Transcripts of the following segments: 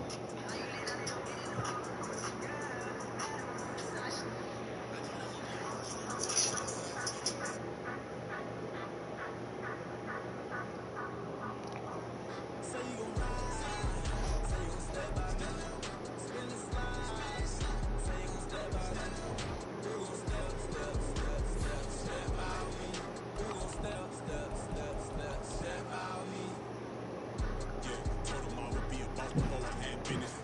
Say you gon' ride, say you gon' stay by me. Spin the slide, say you gon' stay by me. You gon' step by me. You gon' step by me. Yeah, told him I would be a boss before I had business.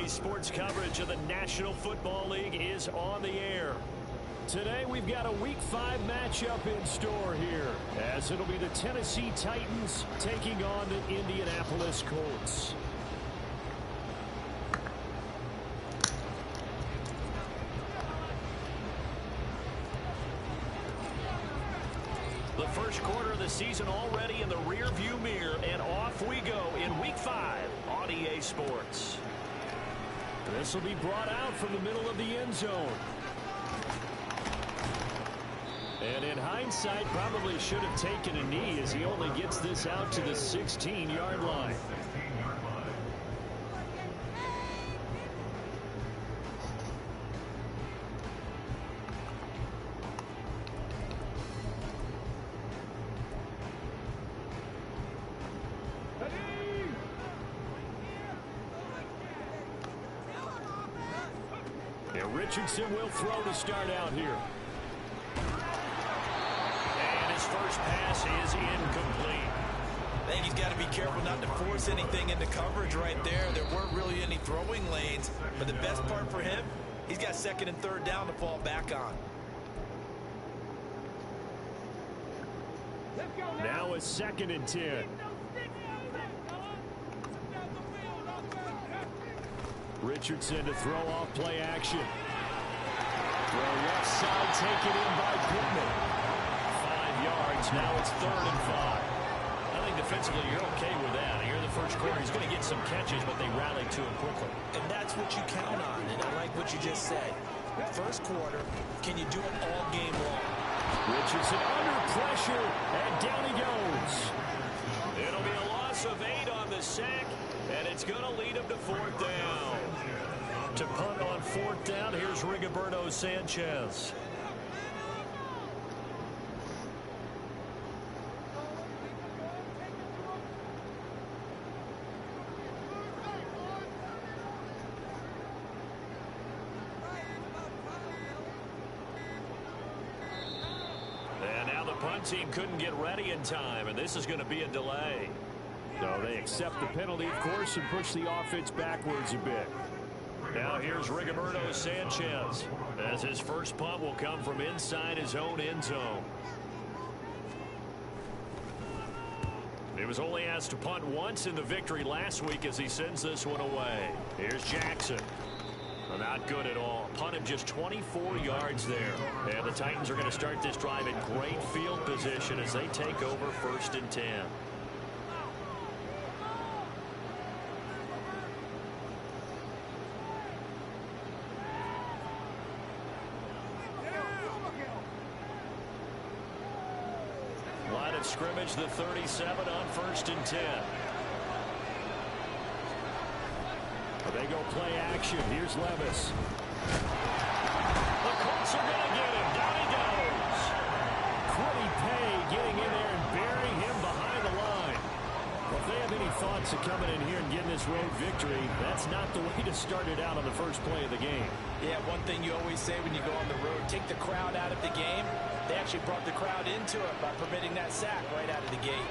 NBC Sports coverage of the National Football League is on the air. Today we've got a Week 5 matchup in store here, as it'll be the Tennessee Titans taking on the Indianapolis Colts. The first quarter of the season already in the rear-view mirror, and off we go in Week 5 on EA Sports. This will be brought out from the middle of the end zone. And in hindsight, probably should have taken a knee as he only gets this out to the 16-yard line. Richardson will throw to start out here. And his first pass is incomplete. I think he's got to be careful not to force anything into coverage right there. There weren't really any throwing lanes. But the best part for him, he's got second and third down to fall back on. Now a 2nd and 10. Richardson to throw off play action. Throw left side, taken in by Pittman. 5 yards, now it's 3rd and 5. I think defensively you're okay with that. Here in the first quarter, he's going to get some catches, but they rallied to him quickly. And that's what you count on, and I like what you just said. First quarter, can you do it all game long? Richardson under pressure, and down he goes. It'll be a loss of 8 on the sack, and it's going to lead him to 4th down. To punt on 4th down, here's Rigoberto Sanchez. And now the punt team couldn't get ready in time, and this is going to be a delay. So they accept the penalty, of course, and push the offense backwards a bit. Now here's Rigoberto Sanchez, as his first punt will come from inside his own end zone. He was only asked to punt once in the victory last week as he sends this one away. Here's Jackson. Not good at all. Punt him just 24 yards there. And the Titans are going to start this drive in great field position as they take over 1st and 10. Line of scrimmage, the 37 on 1st and 10. They go play action. Here's Levis. The Colts are going to get him. Down he goes. Quiddy Pay getting in there and burying him behind the line. Well, if they have any thoughts of coming in here and getting this road victory, that's not the way to start it out on the first play of the game. Yeah, one thing you always say when you go on the road, take the crowd out of the game. They actually brought the crowd into it by permitting that sack right out of the gate.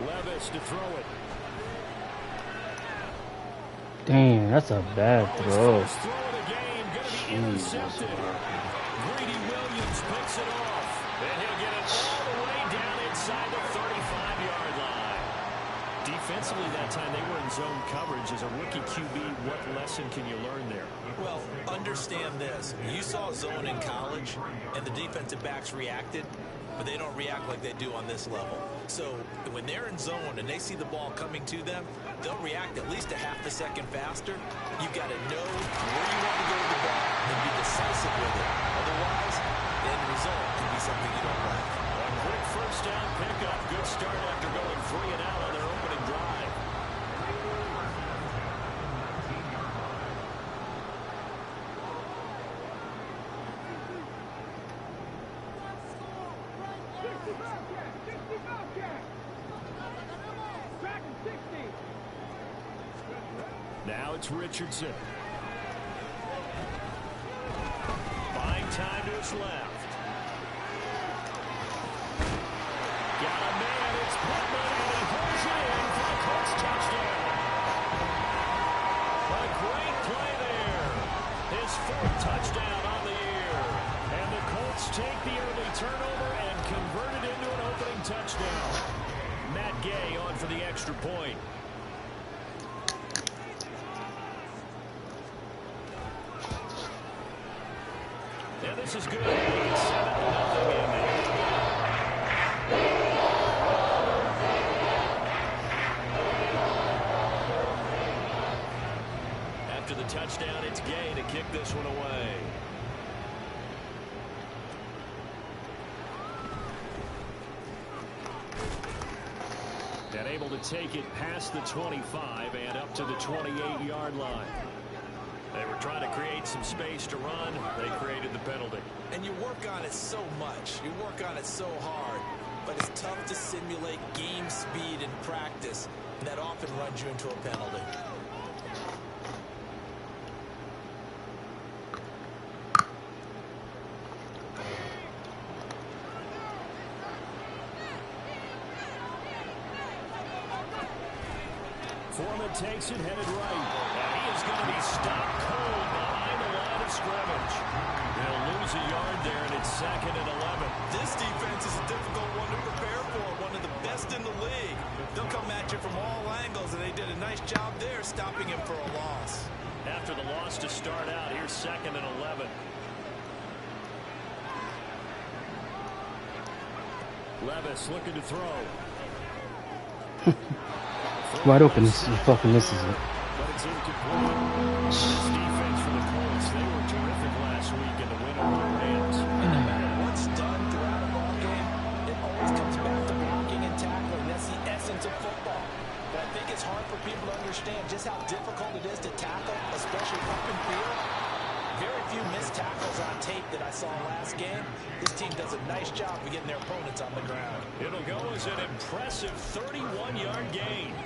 Levis to throw it. Dang, that's a bad throw. Jesus. Greedy Williams picks it off. And he'll get it all the way down inside the 35-yard line. Defensively that time, they were in zone coverage. As a rookie QB, what lesson can you learn there? Well, understand this. You saw zone in college, and the defensive backs reacted, but they don't react like they do on this level. So when they're in zone and they see the ball coming to them, they'll react at least a half a second faster. You've got to know where you want to go with the ball and be decisive with it. Otherwise, the end result can be something you don't like. A quick first down pickup. Good start after going 3 and out on their opening drive. Now it's Richardson. Buying time to his left. Got a man, it's Pittman, and he pulls it in. point. Yeah, this is good. 7-0 in there. After the touchdown, it's Gay to kick this one away. And able to take it past the 25 and up to the 28-yard line. They were trying to create some space to run. They created the penalty. And you work on it so much. You work on it so hard. But it's tough to simulate game speed in practice. And that often runs you into a penalty. Foreman takes it, headed right. And he is going to be stopped cold behind the line of scrimmage. They'll lose a yard there, and it's 2nd and 11. This defense is a difficult one to prepare for, one of the best in the league. They'll come at you from all angles, and they did a nice job there stopping him for a loss. After the loss to start out, here's 2nd and 11. Levis looking to throw. Wide open, he fucking misses it. But it's incomplete. This defense for the Colts, they were terrific last week in the win over the Rams. And no matter what's done throughout a ball game, it always comes back to blocking and tackling. That's the essence of football. But I think it's hard for people to understand just how difficult it is to tackle, especially up in field. Very few missed tackles on tape that I saw last game. This team does a nice job of getting their opponents on the ground. It'll go as an impressive 31-yard gain.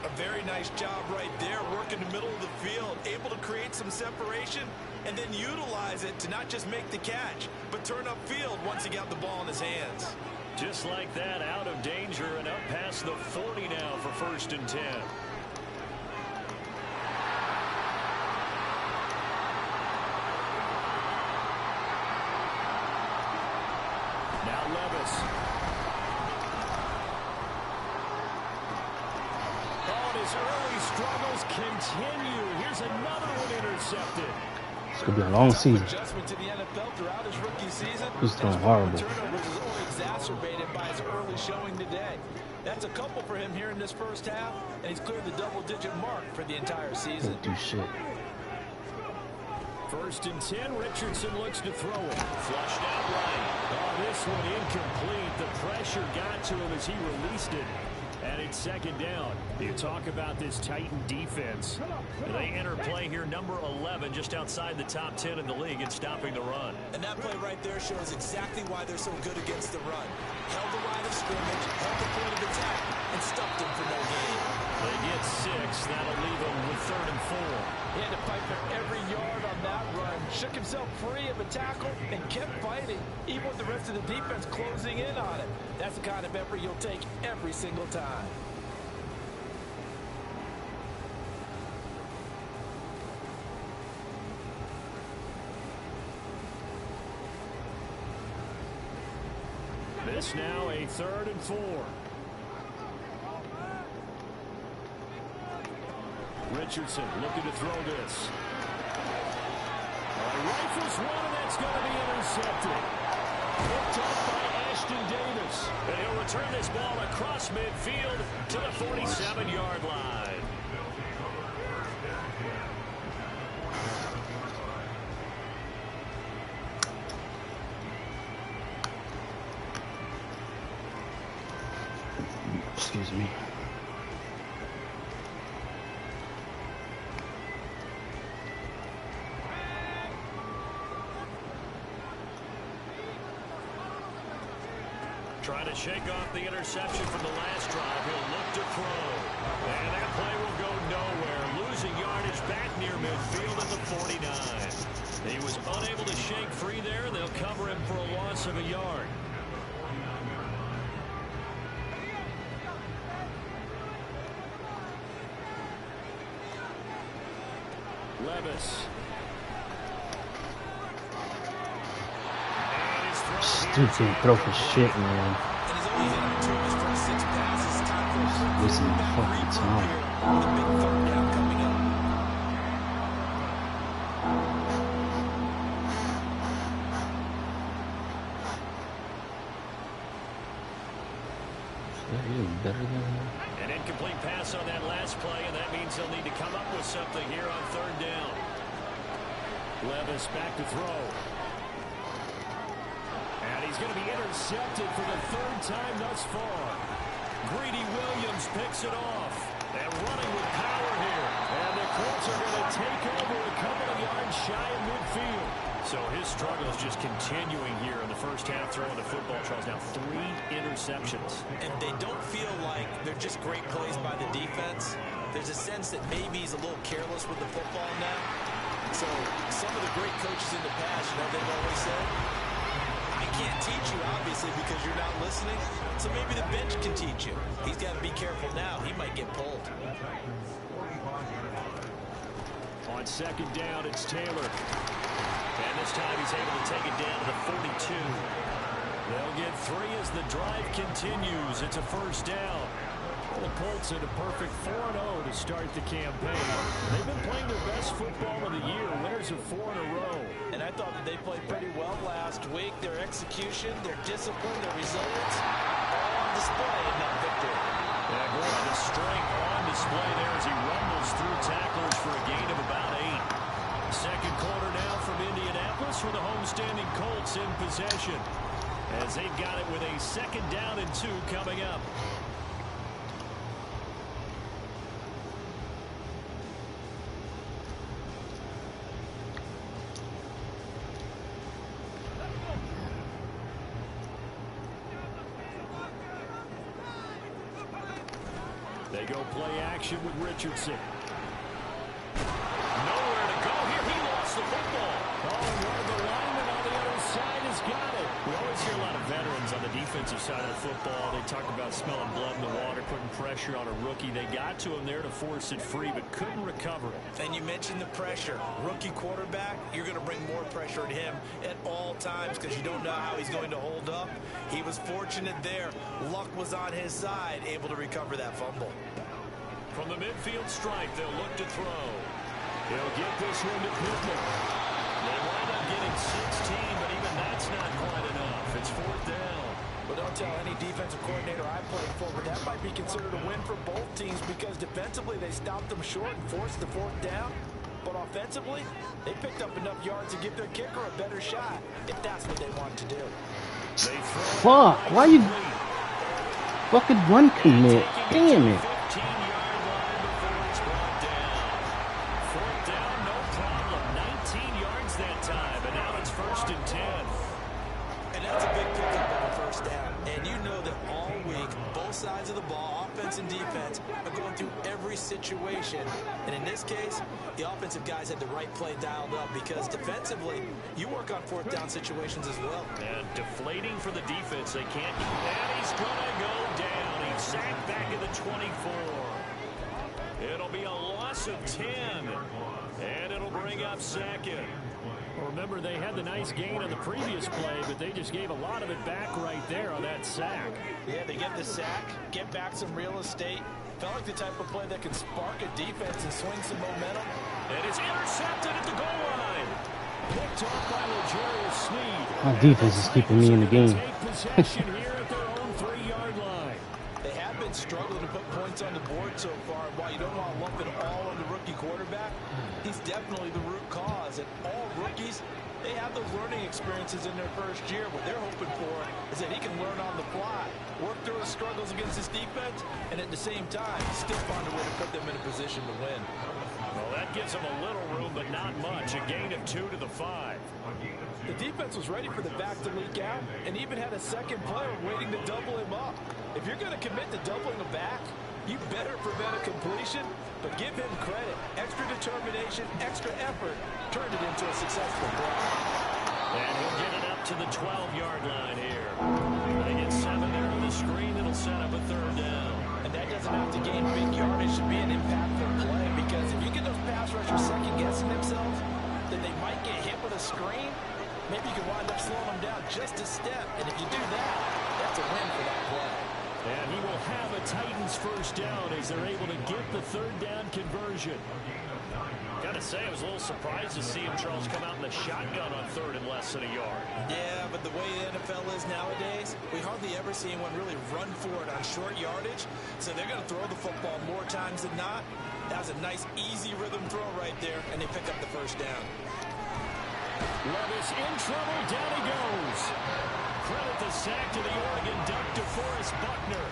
A very nice job right there, working the middle of the field, able to create some separation, and then utilize it to not just make the catch, but turn upfield once he got the ball in his hands. Just like that, out of danger and up past the 40 now for 1st and 10. Now Levis. His early struggles continue. Here's another one intercepted. It's going to be a long season. Adjustment to the NFL throughout his rookie season. He's throwing horrible. Turnovers is only exacerbated by his early showing today. That's a couple for him here in this first half, and he's cleared the double-digit mark for the entire season. Don't do shit. 1st and 10. Richardson looks to throw it. Flushed out right. Oh, this one incomplete. The pressure got to him as he released it. And it's 2nd down. You talk about this Titan defense. They enter play here, number 11, just outside the top 10 in the league in stopping the run. And that play right there shows exactly why they're so good against the run. Held the line of scrimmage, held the point of attack, and stuffed him for no gain. They get 6. That'll leave them with 3rd and 4. He had to fight for every yard on that run. Shook himself free of a tackle and kept fighting, even with the rest of the defense closing in on it. That's the kind of effort you'll take every single time. This now a 3rd and 4. Richardson looking to throw this. Rifles one, and that's going to be intercepted. Picked up by Ashton Davis. And he'll return this ball across midfield to the 47-yard line. Excuse me. Trying to shake off the interception from the last drive. He'll look to throw. And that play will go nowhere. Losing yardage back near midfield at the 49. He was unable to shake free there, and they'll cover him for a loss of a yard. Levis. Dude can't throw for shit, man. And he's only hit on 2 of his first 6 passes. Time for a quick wasting my Back fucking regroup time. here with a big third down coming up. That is better than him. An incomplete pass on that last play, and that means they'll need to come up with something here on third down. Levis back to throw. And he's going to be intercepted for the third time thus far. Greedy Williams picks it off. And running with power here. And the Colts are going to take over a couple of yards shy of midfield. So his struggle is just continuing here in the first half, throwing the football. Charles now 3 interceptions. And they don't feel like they're just great plays by the defense. There's a sense that maybe he's a little careless with the football now. So some of the great coaches in the past, you know, they've always said, I can't teach you, obviously, because you're not listening. So maybe the bench can teach you. He's got to be careful now. He might get pulled. On second down, it's Taylor. And this time he's able to take it down to the 42. They'll get 3 as the drive continues. It's a first down. The Colts had a perfect 4-0 to start the campaign. They've been playing their best football of the year, winners of 4 in a row. And I thought that they played pretty well last week. Their execution, their discipline, their resilience, all on display in that victory. Yeah, boy, the strength on display there as he rumbles through tacklers for a gain of about 8. Second quarter now from Indianapolis for the homestanding Colts in possession, as they've got it with a second down and 2 coming up. They go play action with Richardson. Nowhere to go here. He lost the football. Oh, and one of the linemen on the other side has got it. We always hear a lot of veterans on the defensive side of the football. They talk about smelling blood in the water, putting pressure on a rookie. They got to him there to force it free, but couldn't recover it. And you mentioned the pressure. Rookie quarterback, you're going to bring more pressure at him at all times because you don't know how he's going to hold up. He was fortunate there. Luck was on his side, able to recover that fumble. From the midfield stripe, they'll look to throw. He'll get this one to Pittman. They wind up getting 16, but even that's not quite enough. It's fourth down. But don't tell any defensive coordinator I played for, but that might be considered a win for both teams because defensively they stopped them short and forced the fourth down. But offensively, they picked up enough yards to give their kicker a better shot if that's what they wanted to do. They throw Fuck, why you fucking run commit? Damn it. 15-yard line before it's brought down. Fourth down, no problem. 19 yards that time, and now it's 1st and 10. And that's a big pickup on the first down. And you know that all week, both sides of the ball, offense and defense, are going through every situation. And in this case, the offensive guys had the right play dialed up because defensively, you work on fourth down situations as well. And deflating for the defense. They can't. And he's going to go down. He's sacked back at the 24. It'll be a loss of 10. And it'll bring up second. Remember, they had the nice gain on the previous play, but they just gave a lot of it back right there on that sack. Yeah, they get the sack, get back some real estate. Felt like the type of play that can spark a defense and swing some momentum. And it's intercepted at the goal line. Picked off by L'Jarius Sneed. My defense is keeping me in the game. Take possession here at their own 3-yard line. They have been struggling to put points on the board so far. While you don't want to lump it all on the rookie quarterback, he's definitely the root cause. And all rookies, they have those learning experiences in their first year. What they're hoping for is that he can learn on the fly, work through his struggles against his defense, and at the same time, still find a way to put them in a position to win. Well, that gives them a little room, but not much. A gain of 2 to the 5. The defense was ready for the back to leak out and even had a second player waiting to double him up. If you're going to commit to doubling a back, you better prevent a completion, but give him credit. Extra determination, extra effort turned it into a successful play. And he'll get it up to the 12-yard line here. They get 7 there on the screen. It'll set up a third down. And that doesn't have to gain big yardage to be an impactful play, because if you get those pass rushers second-guessing themselves, then they might get hit with a screen. Maybe you can wind up slowing them down just a step. And if you do that, that's a win for that play. And he will have a Titans first down as they're able to get the third down conversion. Got to say, I was a little surprised to see him, Charles, come out in the shotgun on third and less than a yard. Yeah, but the way the NFL is nowadays, we hardly ever see anyone really run for it on short yardage. So they're going to throw the football more times than not. That was a nice, easy rhythm throw right there, and they pick up the first down. Levis in trouble. Down he goes. Credit the sack to the Oregon Duck, DeForest Buckner.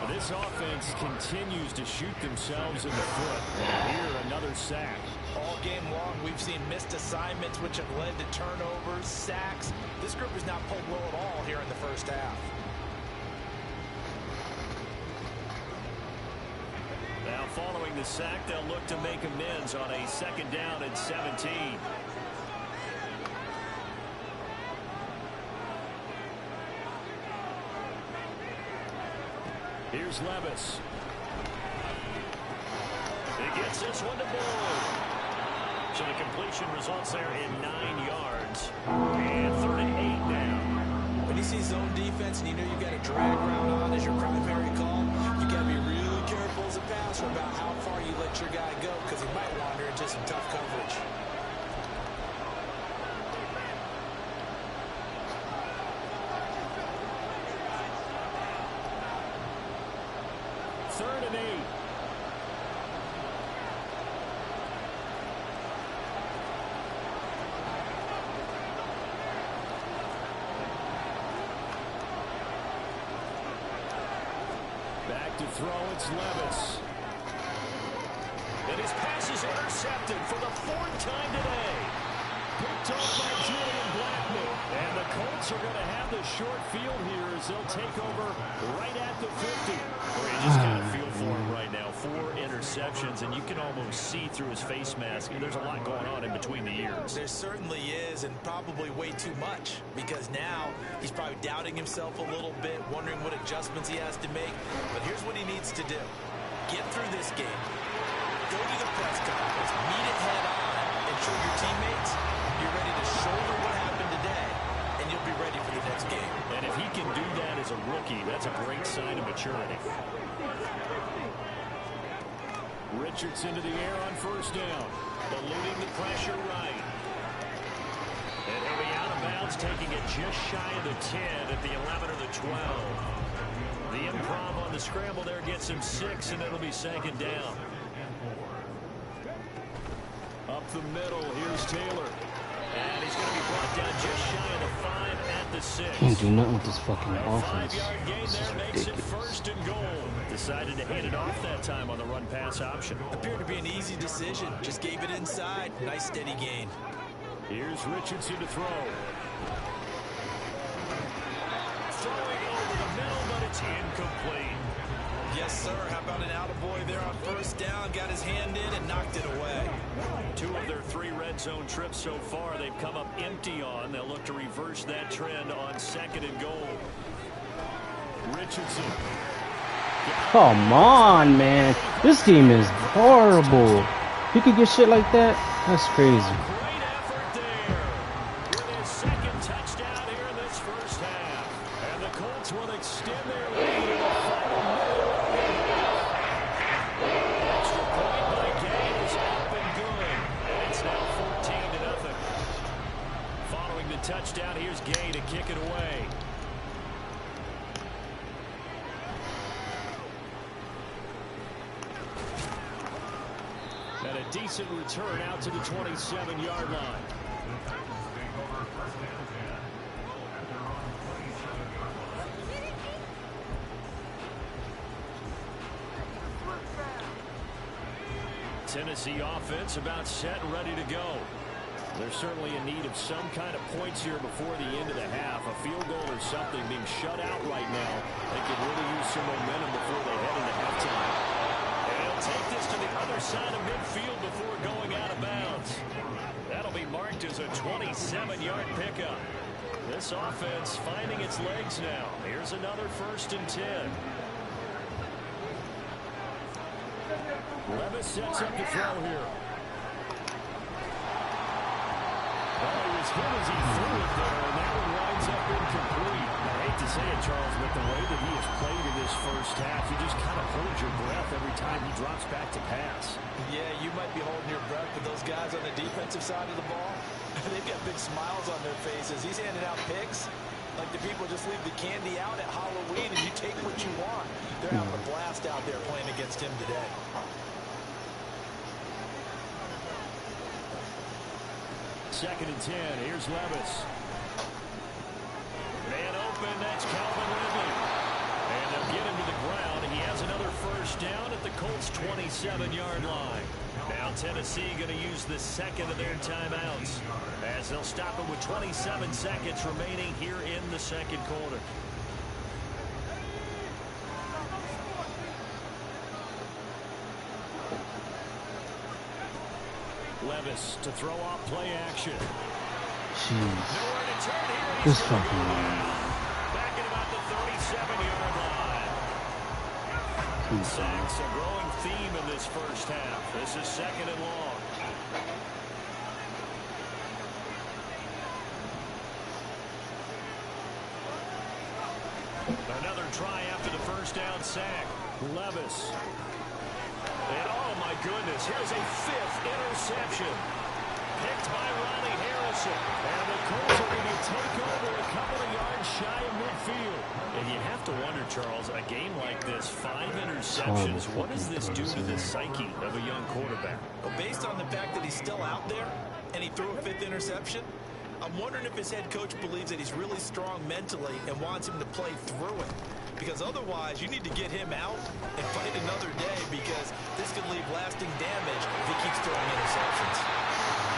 This offense continues to shoot themselves in the foot. Here, another sack. All game long, we've seen missed assignments, which have led to turnovers, sacks. This group is not pulled low at all here in the first half. Now, following the sack, they'll look to make amends on a second down and 17. Here's Levis. He gets this one to Bull. So the completion results there in 9 yards. And 3rd and 8 now. When you see zone defense and you know you've got a drag route on as your primary call, you got to be really careful as a passer about how far you let your guy go, because he might wander into some tough coverage. Third and 8. Back to throw, it's Levis. And his pass is intercepted for the 4th time today. Picked off by Julian Blackman. And the Colts are going to have the short field here as they'll take over right at the 50. Well, you just got a feel for him right now. 4 interceptions, and you can almost see through his face mask. There's a lot going on in between the ears. There certainly is, and probably way too much, because now he's probably doubting himself a little bit, wondering what adjustments he has to make. But here's what he needs to do. Get through this game. Go to the press conference. Meet it head on and show your teammates you're ready to shoulder what happened today, and you'll be ready for the next game. And if he can do that as a rookie, that's a great sign of maturity. Richardson to the air on first down. Eluding the pressure right. And he'll be out of bounds, taking it just shy of the 10 at the 11 or the 12. The improv on the scramble there gets him 6, and it'll be 2nd down. Up the middle, here's Taylor. And he's going to be brought down just shy of the 5 at the 6. Can't do nothing with this fucking offense. 5-yard gain This is there makes it ridiculous. 1st and goal. Decided to hand it off that time on the run-pass option. Appeared to be an easy decision. Just gave it inside. Nice steady gain. Here's Richardson to throw. Throwing over the middle, but it's incomplete. Yes, sir. How about an attaboy there on first down? Got his hand in and knocked it away. 2 of their 3 red zone trips so far, they've come up empty on. They'll look to reverse that trend on 2nd and goal. Richardson. Come on, man. This team is horrible. You could get shit like that? That's crazy. Great effort there. With his 2nd touchdown here in this first half. And the Colts will extend their lead in the final minute. Extra point by Gay is up and good. And it's now 14-0. Following the touchdown, here's Gay to kick it away. And a decent return out to the 27-yard line. Tennessee offense about set and ready to go. There's certainly a need of some kind of points here before the end of the half. A field goal or something. Being shut out right now, they could really use some momentum before they head into halftime. And he'll take this to the other side of midfield before going out of bounds. That'll be marked as a 27-yard pickup. This offense finding its legs now. Here's another 1st and 10. Levis sets up the throw here. Oh, he was hit as he threw it there, and that one winds up incomplete. I hate to say it, Charles, but the way that he has played in this first half, you just kind of hold your breath every time he drops back to pass. Yeah, you might be holding your breath, but those guys on the defensive side of the ball, they've got big smiles on their faces. He's handing out picks like the people just leave the candy out at Halloween and you take what you want. They're having a blast out there playing against him today. Second and 10. Here's Levis. Man open. That's Calvin Ridley. And they'll get him to the ground. He has another first down at the Colts' 27-yard line. Now Tennessee going to use the second of their timeouts as they'll stop it with 27 seconds remaining here in the second quarter. Levis to throw off play action. Jeez. Nowhere to turn here. This fucking line. Back at about the 37-yard line. Sacks, a growing theme in this first half. This is second and long. Another try after the first down sack. Levis. And oh my goodness, here's a fifth interception. Picked by Ronnie Harrison. And the Colts are going to take over a couple of yards shy of midfield. And you have to wonder, Charles, a game like this, 5 interceptions, what does this do to the psyche of a young quarterback? Well, based on the fact that he's still out there and he threw a fifth interception, I'm wondering if his head coach believes that he's really strong mentally and wants him to play through it. Because otherwise, you need to get him out and fight another day because this could leave lasting damage if he keeps throwing interceptions.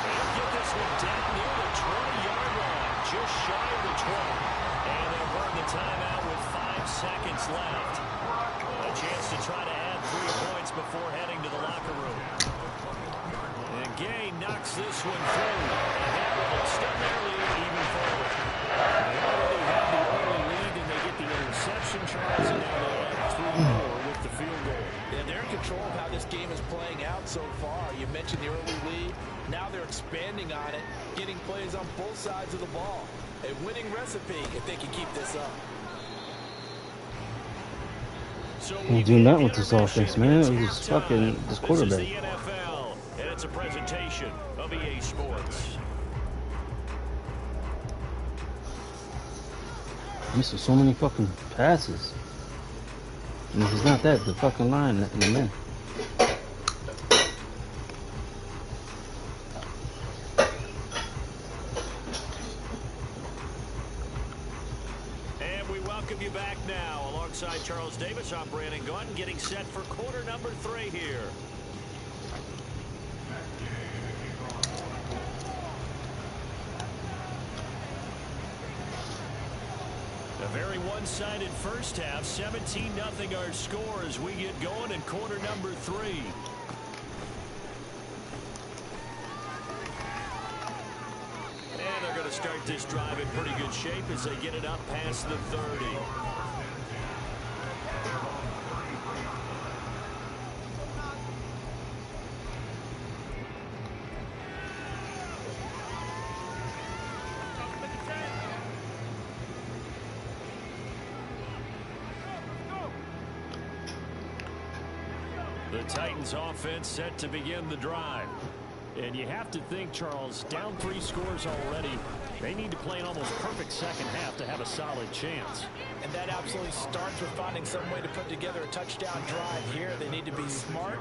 They'll get this one down near the 20-yard line, just shy of the 20. And they'll burn the timeout with 5 seconds left. A chance to try to add 3 points before heading to the locker room. And Gay knocks this one through. And that will extend their lead even further. They already have the early lead, and they get the interception, Charles, and now they add 3 more with the field goal. Yeah, they're in control of how this game is playing out so far. You mentioned the early lead. Now they're expanding on it, getting plays on both sides of the ball. A winning recipe if they can keep this up. So can't do nothing with this offense, man. It was fucking this quarterback. This is the NFL, and it's a presentation of EA Sports. Missing so many fucking passes. And if it's not that, the fucking line in the men. And we welcome you back now. Alongside Charles Davis, I'm Brandon Gunn, getting set for quarter number 3 here. A very one-sided first half, 17-0 our score as we get going in quarter number 3. And they're going to start this drive in pretty good shape as they get it up past the 30. The Titans offense set to begin the drive. And you have to think, Charles, down 3 scores already. They need to play an almost perfect second half to have a solid chance. And that absolutely starts with finding some way to put together a touchdown drive here. They need to be smart,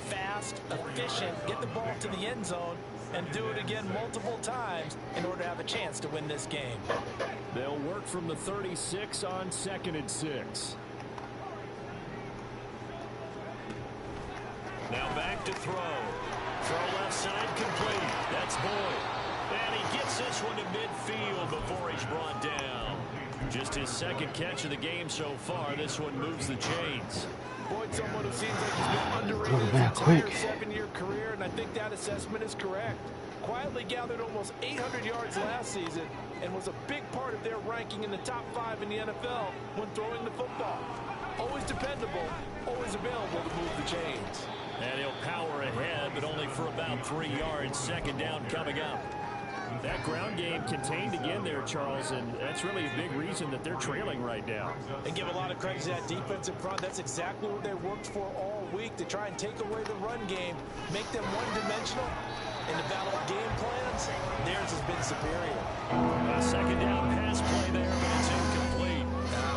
fast, efficient, get the ball to the end zone, and do it again multiple times in order to have a chance to win this game. They'll work from the 36 on 2nd and 6. Now back to throw. Throw left side complete. That's Boyd. And he gets this one to midfield before he's brought down. Just his second catch of the game so far. This one moves the chains. Boyd, someone who seems like he's been underrated his entire 7-year career, and I think that assessment is correct. Quietly gathered almost 800 yards last season and was a big part of their ranking in the top 5 in the NFL when throwing the football. Always dependable, always available to move the chains. And he'll power ahead, but only for about 3 yards. Second down coming up. That ground game contained again there, Charles, and that's really a big reason that they're trailing right now. And give a lot of credit to that defense in front. That's exactly what they worked for all week, to try and take away the run game, make them one-dimensional. In the battle of game plans, theirs has been superior. A second down pass play there, but it's incomplete.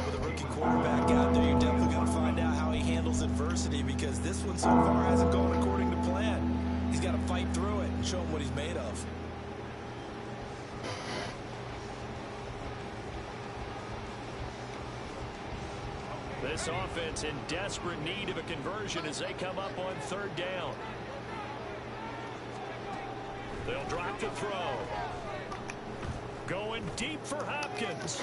With a rookie quarterback out there, you're definitely going to find out how he handles adversity, because this one so far hasn't gone according to plan. He's got to fight through it and show him what he's made of. This offense in desperate need of a conversion as they come up on third down. They'll drop the throw. Going deep for Hopkins.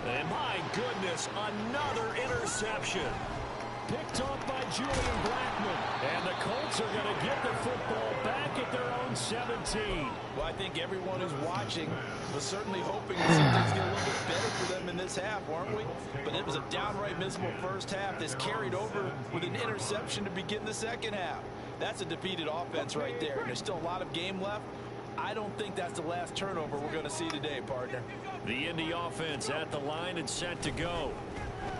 And my goodness, another interception. Picked off by Julian Blackman. And the Colts are going to get the football back at their own 17. Well, I think everyone who's watching was certainly hoping to see things get a little bit better for them in this half, weren't we? But it was a downright miserable first half. This carried over with an interception to begin the second half. That's a defeated offense right there. And there's still a lot of game left. I don't think that's the last turnover we're going to see today, partner. The Indy offense at the line and set to go.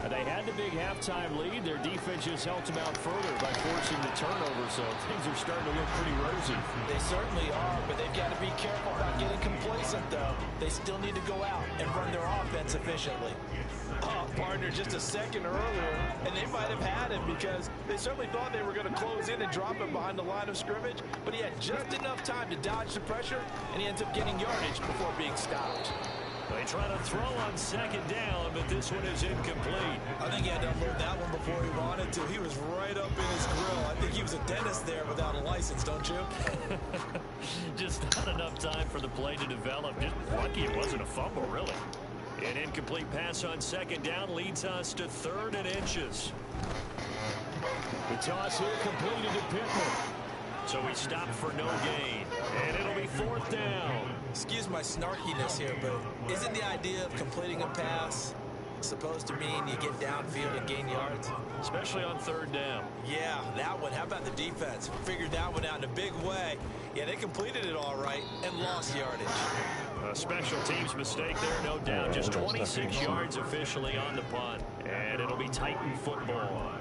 They had the big halftime lead. Their defense just helped them out further by forcing the turnover, so things are starting to look pretty rosy. They certainly are, but they've got to be careful about getting complacent, though. They still need to go out and run their offense efficiently. Oh, partner, just a second earlier, and they might have had him, because they certainly thought they were going to close in and drop him behind the line of scrimmage, but he had just enough time to dodge the pressure, and he ends up getting yardage before being stopped. They try to throw on second down, but this one is incomplete. I think he had to unload that one before he wanted to. He was right up in his grill. I think he was a dentist there without a license, don't you? Just not enough time for the play to develop. Just lucky it wasn't a fumble, really. An incomplete pass on second down leads us to 3rd and inches. The toss here completed to Pittman. So we stop for no gain. And it'll be 4th down. Excuse my snarkiness here, but isn't the idea of completing a pass supposed to mean you get downfield and gain yards? Especially on 3rd down. Yeah, that one. How about the defense? Figured that one out in a big way. Yeah, they completed it all right and lost yardage. A special teams mistake there, no doubt. Just 26 yards officially on the punt. And it'll be Titan football.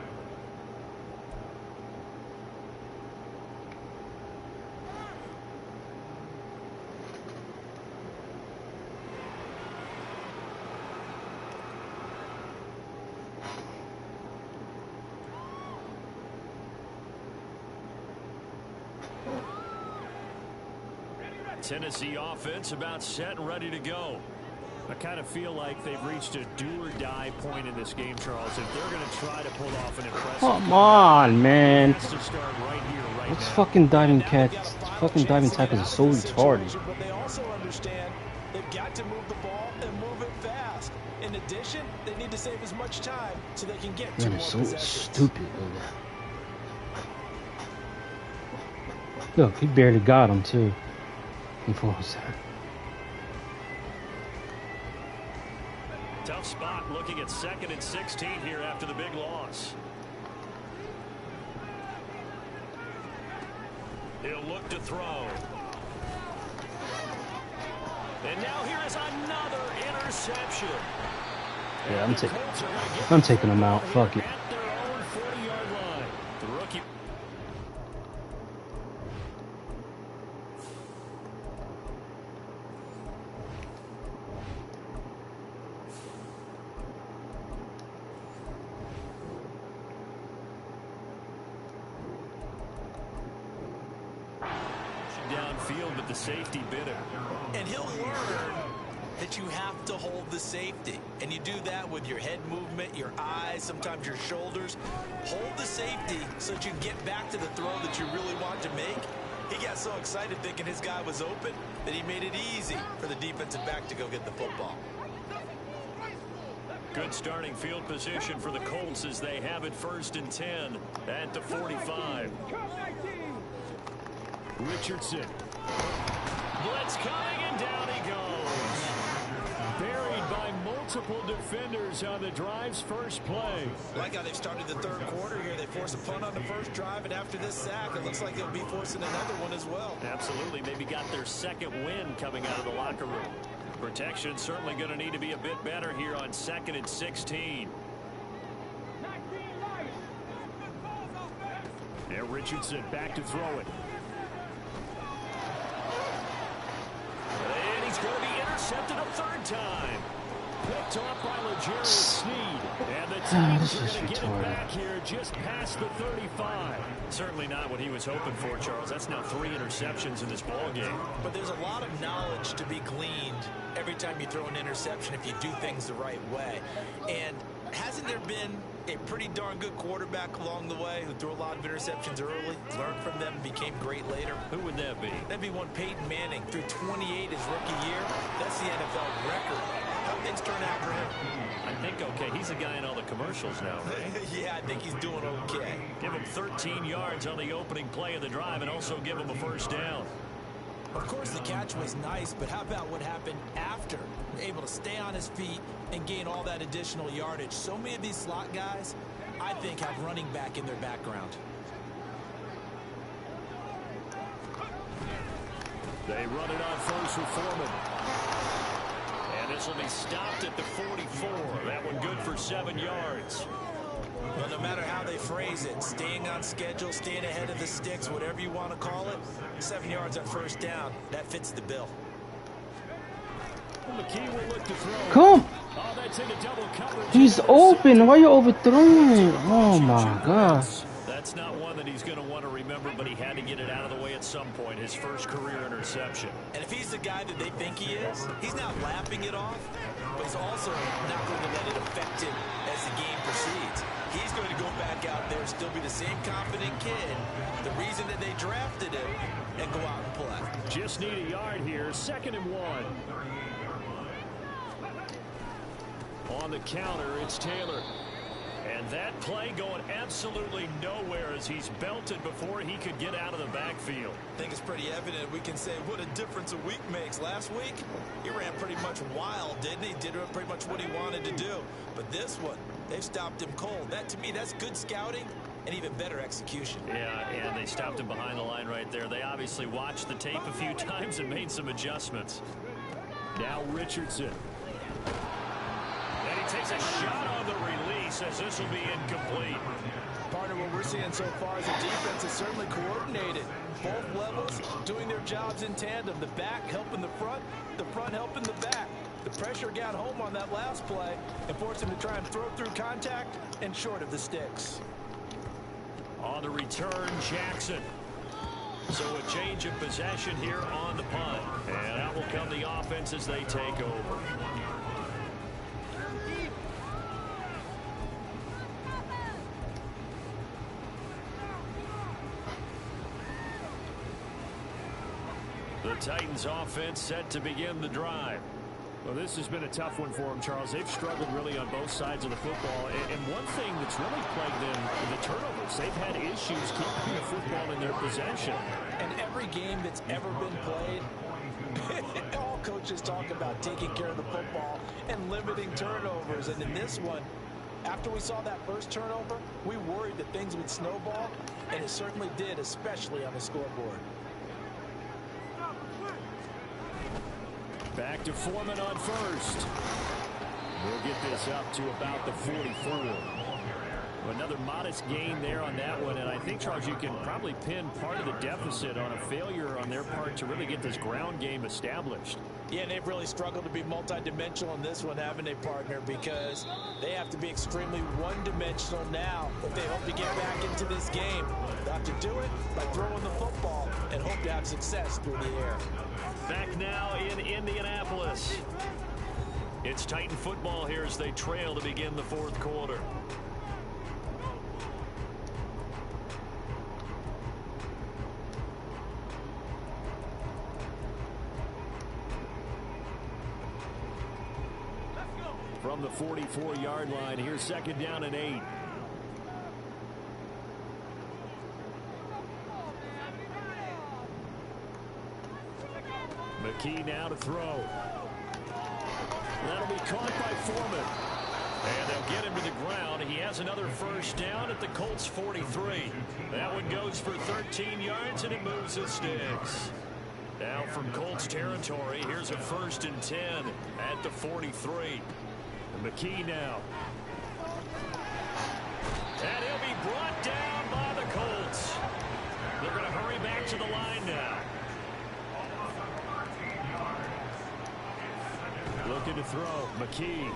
Tennessee offense about set and ready to go. I kind of feel like they've reached a do-or-die point in this game, Charles. If they're going to try to pull off an impressive Come on, man. to start right here, right This now. fucking diving tackles are so retarded. But they also understand they've got to move the ball and move it fast. In addition, they need to save as much time so they can get two Man, more it's so possessions. stupid. Look, he barely got him, too. Before was that? Tough spot looking at 2nd and 16 here after the big loss. He'll look to throw. And now here is another interception. Yeah, I'm taking him out. Fuck it. At their own 40-yard line. The rookie. Downfield, but the safety bit him. And he'll learn that you have to hold the safety. And you do that with your head movement, your eyes, sometimes your shoulders. Hold the safety so that you can get back to the throw that you really want to make. He got so excited thinking his guy was open that he made it easy for the defensive back to go get the football. Good starting field position for the Colts as they have it 1st and 10 at the 45. Richardson. Blitz coming, and down he goes. buried by multiple defenders on the drive's first play. Like how they've started the third quarter here. They force a punt on the first drive, and after this sack, it looks like they'll be forcing another one as well. Absolutely. Maybe got their second win coming out of the locker room. Protection certainly going to need to be a bit better here on 2nd and 16. There, Richardson back to throw it. And he's going to be intercepted a third time. Picked off by L'Jarius Sneed. And the Titans are going to get it back here just past the 35. Certainly not what he was hoping for, Charles. That's now 3 interceptions in this ball game. But there's a lot of knowledge to be gleaned every time you throw an interception if you do things the right way. And hasn't there been a pretty darn good quarterback along the way who threw a lot of interceptions early, learned from them, and became great later? Who would that be? That'd be one Peyton Manning. Threw 28 his rookie year. That's the NFL record. How things turn out for him? I think okay. He's a guy in all the commercials now, right? Yeah, I think he's doing okay. Give him 13 yards on the opening play of the drive and also give him a first down. Of course, the catch was nice, but how about what happened after? Able to stay on his feet and gain all that additional yardage. So many of these slot guys, I think, have running back in their background. They run it on first with Foreman. And this will be stopped at the 44. That one good for 7 yards. Well, no matter how they phrase it, staying on schedule, staying ahead of the sticks, whatever you want to call it, 7 yards on first down, that fits the bill. McKee will look to throw. Come! Oh, that's into double coverage. He's open. Why are you overthrowing? Oh my gosh. That's not one that he's going to want to remember, but he had to get it out of the way at some point. His first career interception. And if he's the guy that they think he is, he's not lapping it off, but he's also not going to let it affect him as the game proceeds. He's going to go back out there, still be the same confident kid, the reason that they drafted him, and go out and play. Just need a yard here. 2nd and 1. On the counter, it's Taylor. And that play going absolutely nowhere as he's belted before he could get out of the backfield. I think it's pretty evident. We can say what a difference a week makes. Last week, he ran pretty much wild, didn't he? Did pretty much what he wanted to do. But this one, they've stopped him cold. That, to me, that's good scouting and even better execution. Yeah, and they stopped him behind the line right there. They obviously watched the tape a few times and made some adjustments. Now Richardson. And he takes a shot on the release as this will be incomplete. Partner, what we're seeing so far is the defense is certainly coordinated. Both levels doing their jobs in tandem. The back helping the front helping the back. The pressure got home on that last play and forced him to try and throw through contact and short of the sticks. On the return, Jackson. So a change of possession here on the punt. And out will come the offense as they take over. The Titans offense set to begin the drive. Well, this has been a tough one for them, Charles. They've struggled really on both sides of the football. And one thing that's really plagued them is the turnovers. They've had issues keeping the football in their possession. And every game that's ever been played, all coaches talk about taking care of the football and limiting turnovers. And in this one, after we saw that first turnover, we worried that things would snowball, and it certainly did, especially on the scoreboard. Back to Foreman on first. We'll get this up to about the 44. Another modest gain there on that one, and I think, Charles, you can probably pin part of the deficit on a failure on their part to really get this ground game established. Yeah, and they've really struggled to be multi-dimensional in this one, haven't they, partner? Because they have to be extremely one-dimensional now if they hope to get back into this game. They'll have to do it by throwing the football and hope to have success through the air. Back now in Indianapolis. It's Titan football here as they trail to begin the fourth quarter. From the 44-yard line, here's 2nd down and 8. McKee now to throw. That'll be caught by Foreman. And they'll get him to the ground. He has another first down at the Colts 43. That one goes for 13 yards, and it moves the sticks. Now from Colts territory, here's a 1st and 10 at the 43. And McKee now. And he'll be brought down by the Colts. They're going to hurry back to the line now. Looking to throw. McKee.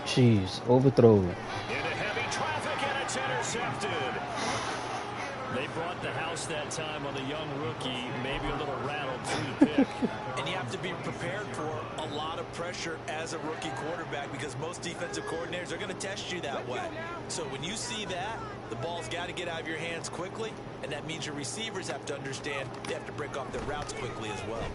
Jeez, overthrow. Into heavy traffic, and it's intercepted. They brought the house that time on the young rookie, maybe a little rattled through the pick. And you have to be prepared for a lot of pressure as a rookie quarterback because most defensive coordinators are going to test you that way. So when you see that, the ball's got to get out of your hands quickly, and that means your receivers have to understand they have to break off their routes quickly as well.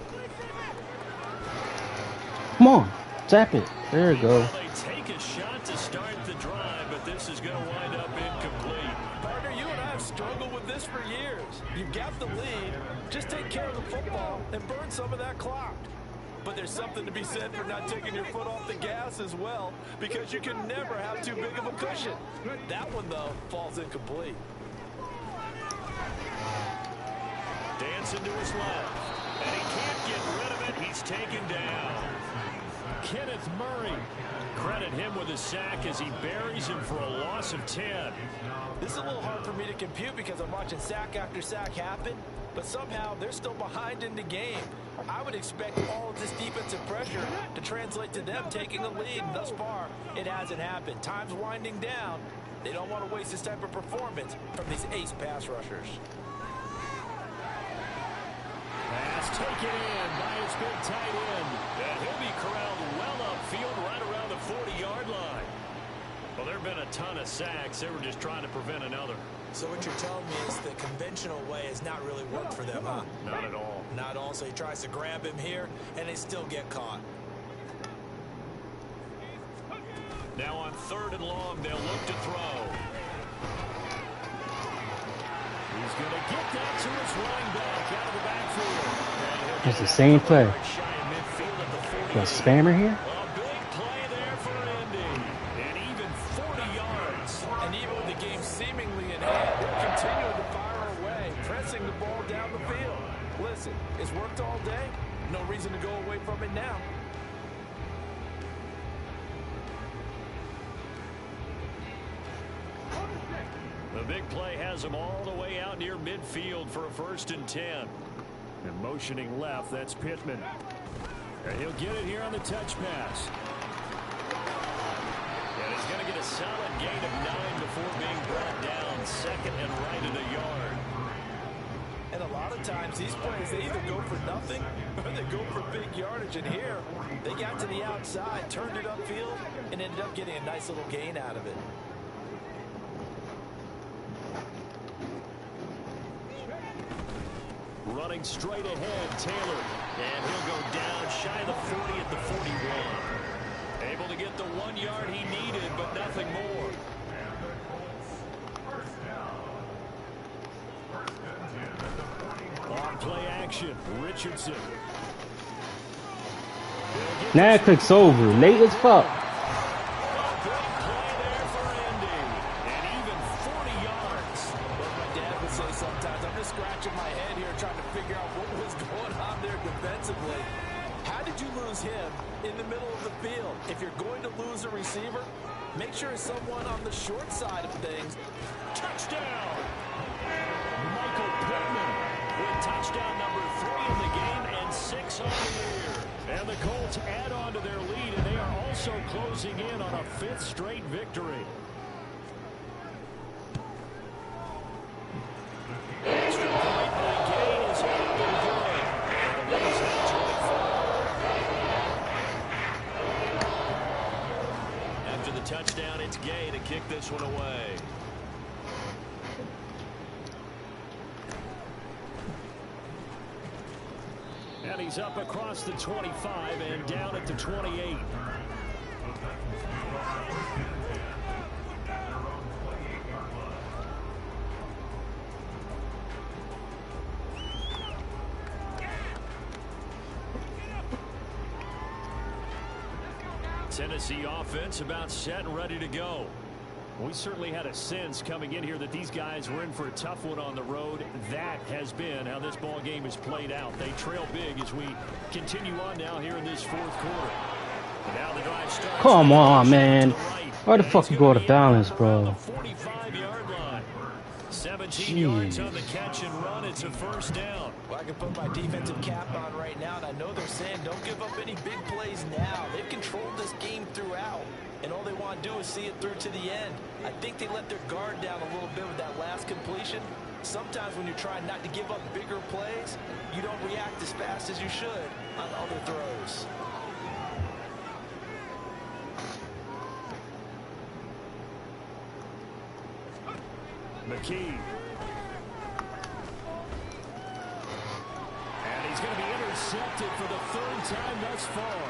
Come on, tap it. There you go. Well, they take a shot to start the drive, but this is going to wind up incomplete. Partner, you and I have struggled with this for years. You've got the lead. Just take care of the football and burn some of that clock. But there's something to be said for not taking your foot off the gas as well, because you can never have too big of a cushion. That one, though, falls incomplete. Dancing to his left, and he can't get rid of it. He's taken down. Kenneth Murray. Credit him with a sack as he buries him for a loss of 10. This is a little hard for me to compute because I'm watching sack after sack happen, but somehow they're still behind in the game. I would expect all of this defensive pressure to translate to them taking a lead, and thus far, it hasn't happened. Time's winding down. They don't want to waste this type of performance from these ace pass rushers. Pass taken in by his big tight end. And he'll be corralled well upfield right around the 40-yard line. Well, there have been a ton of sacks. They were just trying to prevent another. So what you're telling me is the conventional way has not really worked for them, huh? Not at all. Not at all. So he tries to grab him here, and they still get caught. Now on 3rd and long, they'll look to throw. He's going to get that to his running back out of the backfield. It's the same play. Got a spammer here? A big play there for Indy. And even 40 yards. And even with the game seemingly in hand, they're continuing to fire away, pressing the ball down the field. Listen, it's worked all day. No reason to go away from it now. The big play has him all the way out near midfield for a 1st and 10. And motioning left, that's Pittman. And he'll get it here on the touch pass. And he's going to get a solid gain of 9 before being brought down. 2nd and right at a yard. And a lot of times these plays, they either go for nothing or they go for big yardage. And here, they got to the outside, turned it upfield, and ended up getting a nice little gain out of it. Running straight ahead, Taylor. And he'll go down shy of the 40 at the 41. Able to get the 1 yard he needed, but nothing more. On play action, Richardson. Now it clicks over. Late as fuck. Sometimes I'm just scratching my head here trying to figure out what was going on there defensively. How did you lose him in the middle of the field? If you're going to lose a receiver, make sure it's someone on the short side of things. Touchdown! Michael Pittman with touchdown number 3 in the game and 6 on the year. And the Colts add on to their lead, and they are also closing in on a 5th straight victory. Extra point by Gay is up and good. And the lead's now 25. After the touchdown, it's Gay to kick this one away. And he's up across the 25 and down at the 28. Tennessee offense about set and ready to go. We certainly had a sense coming in here that these guys were in for a tough one on the road. That has been how this ball game is played out. They trail big as we continue on now here in this fourth quarter. Now the drive starts. Come on, man. Why the fuck you go out of balance, bro? 45-yard line. 17 yards on the catch and run. It's a first down. Well, I can put my defensive cap on right now, and I know they're saying don't give up any big plays now. They've controlled this game throughout, and all they want to do is see it through to the end. I think they let their guard down a little bit with that last completion. Sometimes when you're trying not to give up bigger plays, you don't react as fast as you should on other throws. McKee. And he's going to be intercepted for the third time thus far.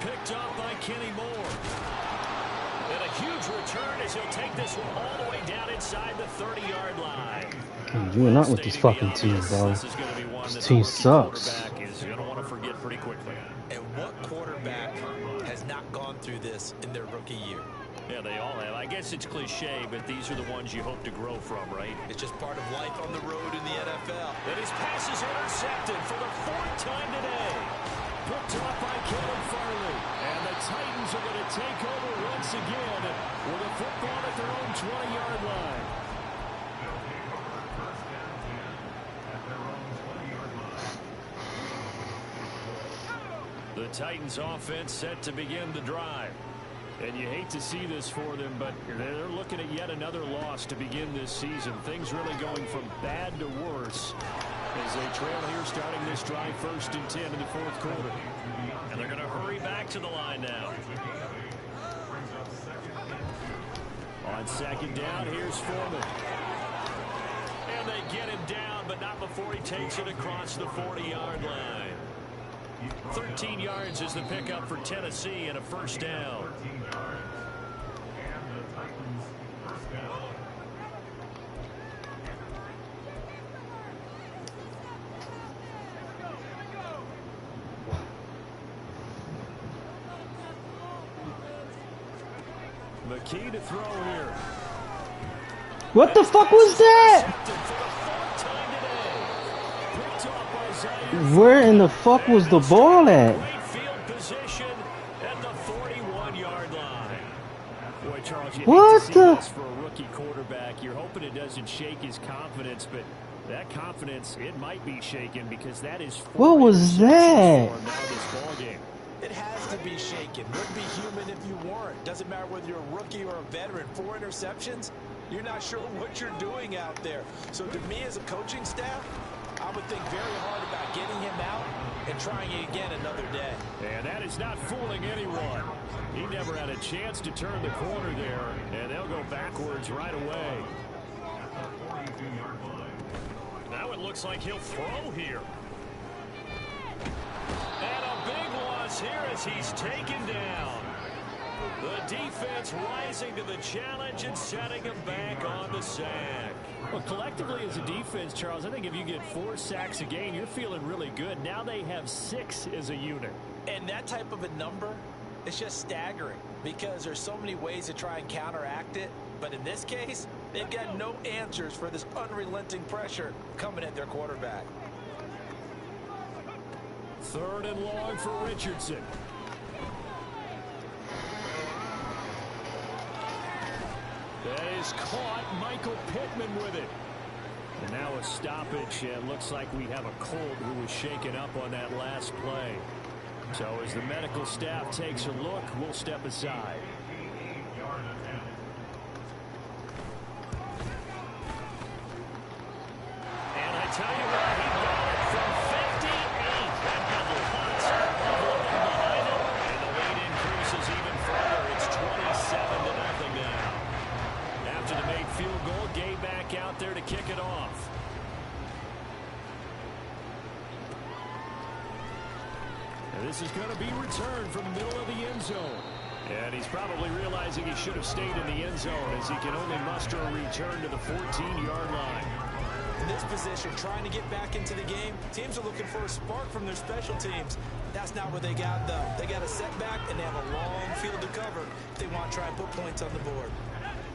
Picked off by Kenny Moore. And a huge return as he'll take this one all the way down inside the 30-yard line. You are not with this fucking team, bro. This team sucks. Is going to want to forget pretty quickly. And what quarterback has not gone through this in their rookie year? Yeah, they all have. I guess it's cliche, but these are the ones you hope to grow from, right? It's just part of life on the road in the NFL. And his pass is intercepted for the fourth time today. Picked off by Kevin Farley. And the Titans are going to take over once again with a football at their own 20-yard line. The Titans offense set to begin the drive. And you hate to see this for them, but they're looking at yet another loss to begin this season. Things really going from bad to worse as they trail here starting this drive 1st and 10 in the fourth quarter. And they're going to hurry back to the line now. On second down, here's Foreman. And they get him down, but not before he takes it across the 40-yard line. 13 yards is the pickup for Tennessee and a first down. McKee to throw here. What the fuck was that? Where in the fuck was the ball at? Great field position at the 41-yard line. Boy, Charles, you what hate to see the? this for a rookie quarterback. You're hoping it doesn't shake his confidence, but that confidence, it might be shaken because that is What was that? This ball game. It has to be shaken. Wouldn't be human if you weren't. Doesn't matter whether you're a rookie or a veteran. 4 interceptions, you're not sure what you're doing out there. So to me as a coaching staff, I would think very hard about getting him out and trying it again another day. And that is not fooling anyone. He never had a chance to turn the corner there, and they'll go backwards right away. Now it looks like he'll throw here. And a big loss here as he's taken down. The defense rising to the challenge and setting him back on the sack. Well, collectively as a defense, Charles, I think if you get 4 sacks a game, you're feeling really good. Now they have 6 as a unit. And that type of a number, it's just staggering because there's so many ways to try and counteract it. But in this case, they've got no answers for this unrelenting pressure coming at their quarterback. 3rd and long for Richardson. That is caught. Michael Pittman with it. And now a stoppage, and looks like we have a Colt who was shaken up on that last play. So as the medical staff takes a look, we'll step aside. And I tell you what, he got it from 58. That double punch. Behind it, and the lead increases even further. It's 27-0 now. After the made field goal, Gay back out there to kick it off. And this is going to be returned from the middle of the end zone. And he's probably realizing he should have stayed in the end zone as he can only muster a return to the 14-yard line. In this this position, trying to get back into the game. Teams are looking for a spark from their special teams. That's not what they got, though. They got a setback, and they have a long field to cover if they want to try and put points on the board.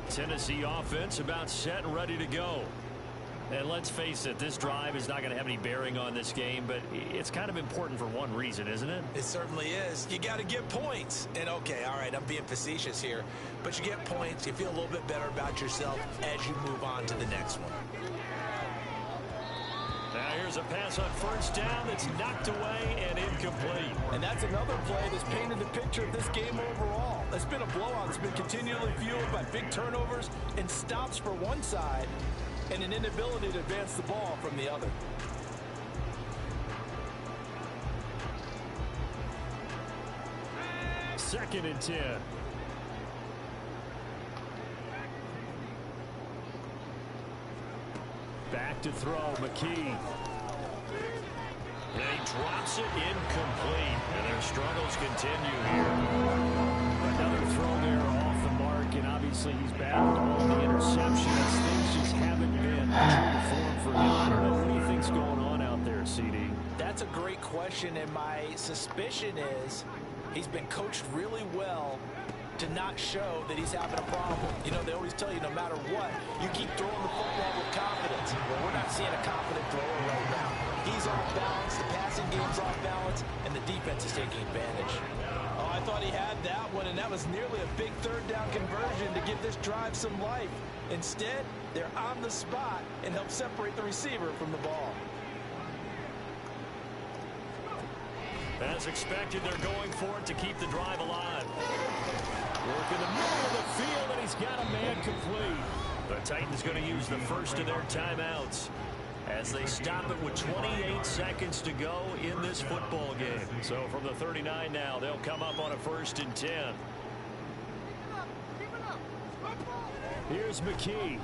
Tennessee offense about set and ready to go. And let's face it, this drive is not going to have any bearing on this game, but it's kind of important for one reason, isn't it? It certainly is. You got to get points. And, okay, all right, I'm being facetious here, but you get points. You feel a little bit better about yourself as you move on to the next one. Now here's a pass on first down that's knocked away and incomplete. And that's another play that's painted the picture of this game overall. It's been a blowout. It's been continually fueled by big turnovers and stops for one side and an inability to advance the ball from the other. Second and 10. Back to throw, McKee. And he drops it incomplete. And their struggles continue here. Another throw there off the mark, and obviously he's battled all the interceptions. Things just haven't been true to form for him. What do you think's going on out there, CD? That's a great question, and my suspicion is he's been coached really well to not show that he's having a problem. You know, they always tell you no matter what, you keep throwing the football with confidence. Well, we're not seeing a confident thrower right now. He's off balance, the passing game's off balance, and the defense is taking advantage. Oh, I thought he had that one, and that was nearly a big third down conversion to give this drive some life. Instead, they're on the spot and help separate the receiver from the ball. As expected, they're going for it to keep the drive alive. Work in the middle of the field, and he's got a man complete. The Titans going to use the first of their timeouts as they stop it with 28 seconds to go in this football game. So from the 39 now, they'll come up on a 1st and 10. Here's McKee.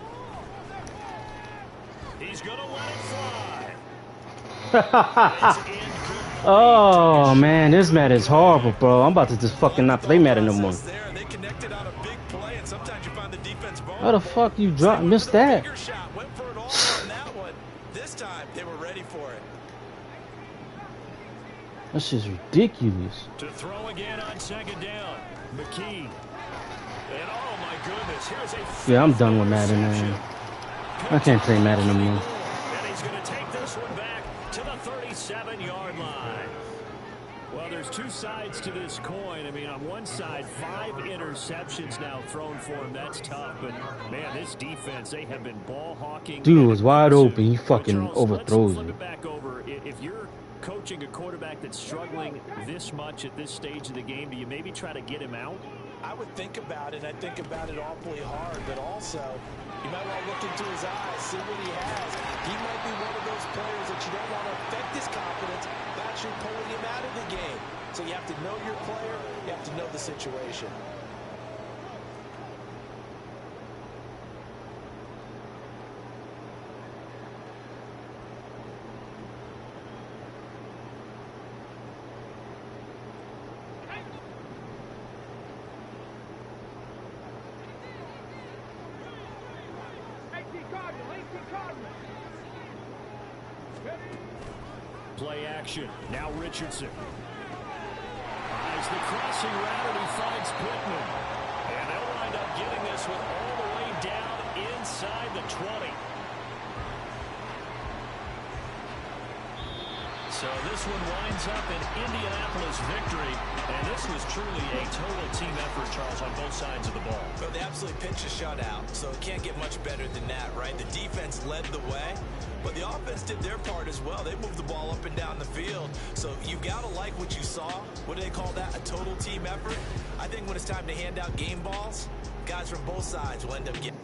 He's going to let it fly. Oh man, this mat is horrible, bro. I'm about to just fucking not play Madden no more. How the fuck you missed that? This time they were ready for it. That's just ridiculous. To throw again on second down, McKee. And oh my goodness, here's a yeah, I'm done with Madden, man. I can't play Madden no more. And he's going to take this one back to the 37-yard line. Well, there's two sides to this coin. I mean, on one side, 5 interceptions now thrown for him. That's tough. But, man, this defense, they have been ball hawking. Dude was wide open. He fucking overthrows flip it. it back over. If you're coaching a quarterback that's struggling this much at this stage of the game, do you maybe try to get him out? I would think about it. I think about it awfully hard. But also, you might want to look into his eyes, see what he has. He might be one of those players that you don't want to affect his confidence by actually pulling him out of the game. So you have to know your player. You have to know the situation. Play action. Now Richardson. Eyes the crossing route, and he finds Pittman. And they'll wind up getting this one all the way down inside the 20. So this one winds up an Indianapolis victory, and this was truly a total team effort, Charles, on both sides of the ball. Well, they absolutely pitched a shutout, so it can't get much better than that, right? The defense led the way, but the offense did their part as well. They moved the ball up and down the field, so you've got to like what you saw. What do they call that? A total team effort? I think when it's time to hand out game balls, guys from both sides will end up getting...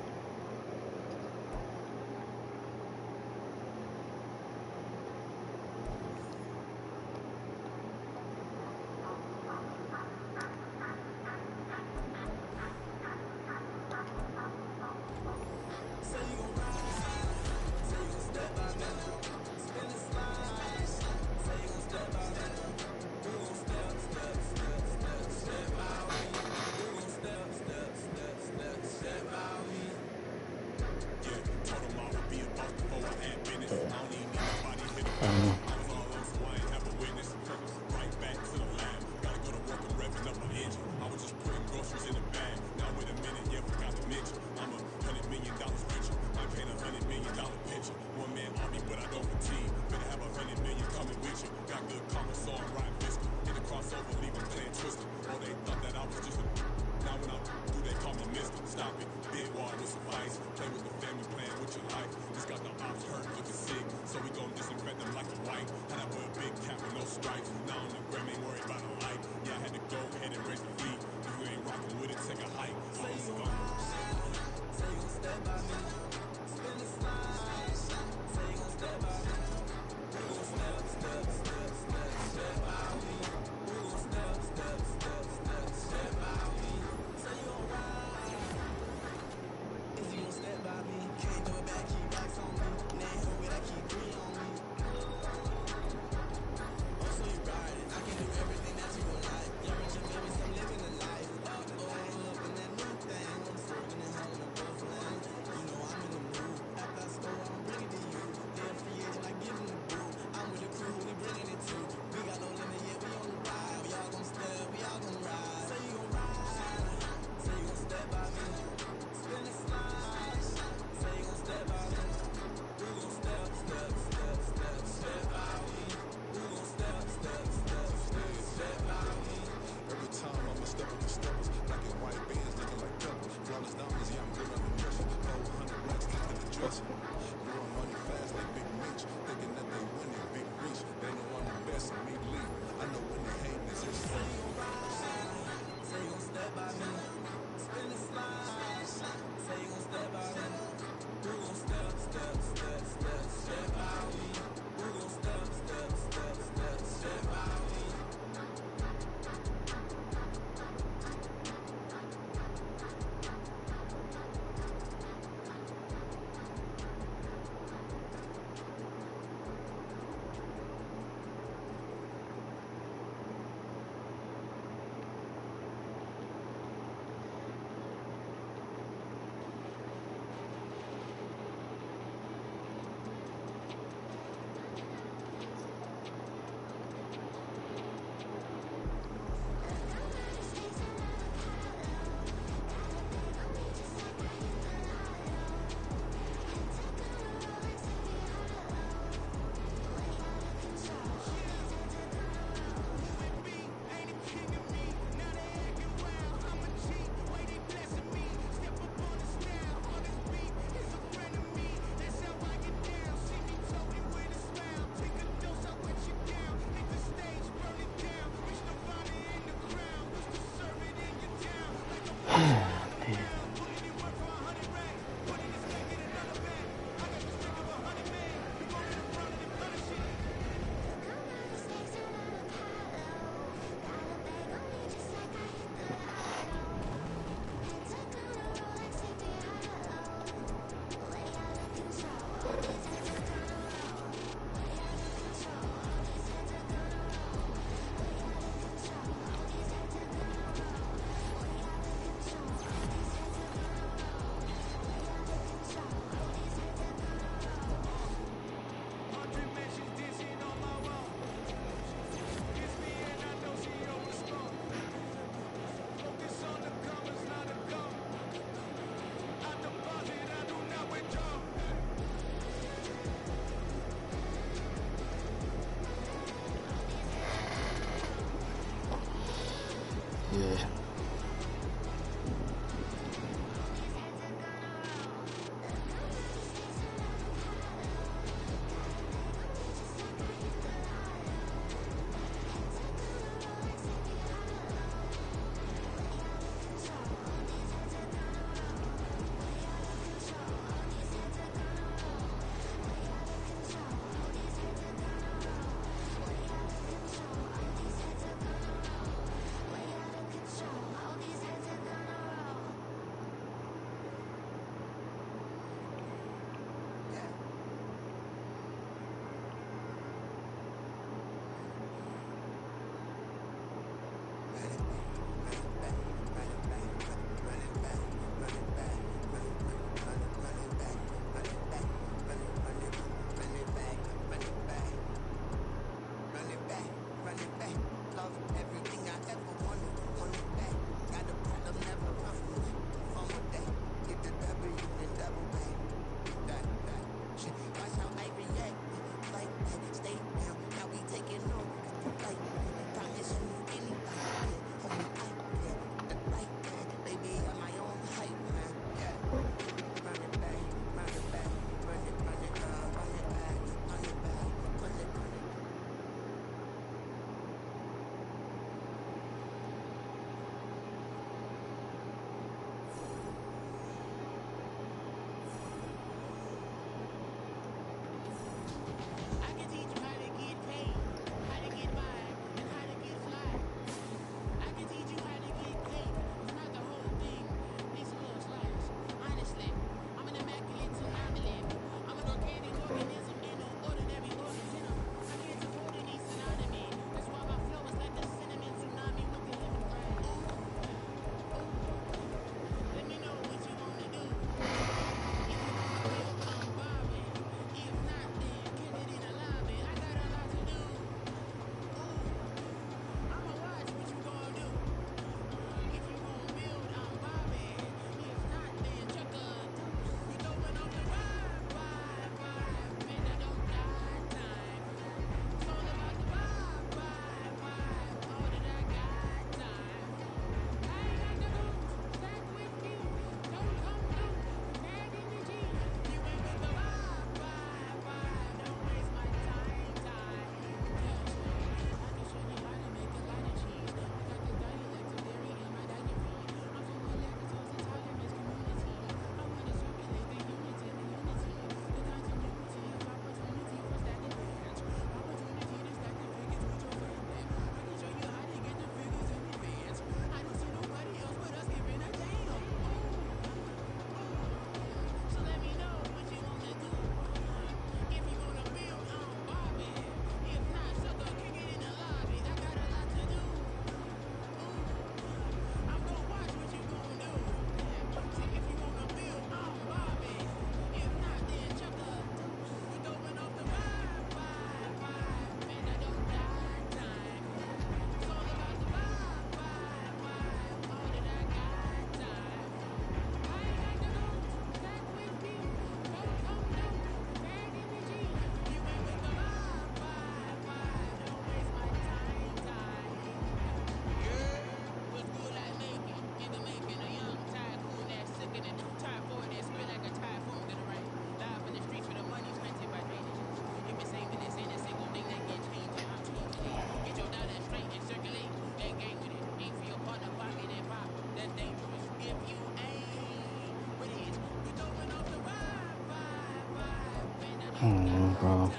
Bro.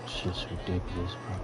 Shit's ridiculous, bro.